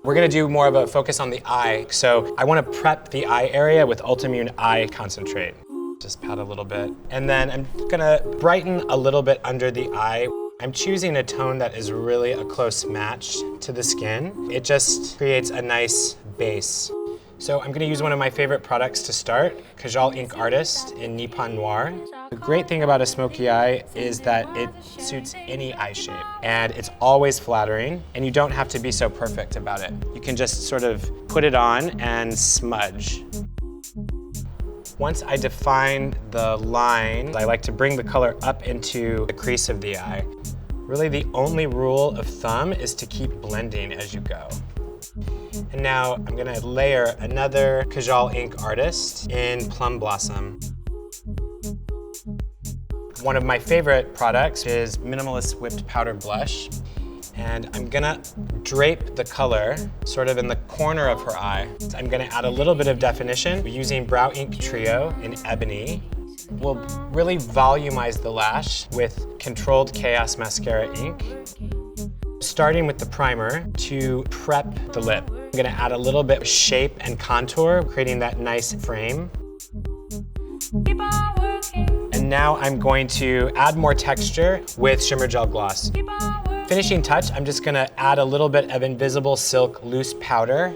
We're gonna do more of a focus on the eye. So I wanna prep the eye area with Ultimune Eye Concentrate. Just pat a little bit. And then I'm gonna brighten a little bit under the eye. I'm choosing a tone that is really a close match to the skin. It just creates a nice base. So I'm gonna use one of my favorite products to start, Kajal InkArtist in Nippon Noir. The great thing about a smoky eye is that it suits any eye shape, and it's always flattering, and you don't have to be so perfect about it. You can just sort of put it on and smudge. Once I define the line, I like to bring the color up into the crease of the eye. Really, the only rule of thumb is to keep blending as you go. And now I'm gonna layer another Kajal InkArtist in Plum Blossom. One of my favorite products is Minimalist Whipped Powder Blush. And I'm gonna drape the color sort of in the corner of her eye. I'm gonna add a little bit of definition using Brow InkTrio in Ebony. We'll really volumize the lash with ControlledChaos MascaraInk. Starting with the primer to prep the lip. I'm gonna add a little bit of shape and contour, creating that nice frame. And now I'm going to add more texture with Shimmer Gel Gloss. Finishing touch, I'm just gonna add a little bit of Invisible Silk Loose Powder.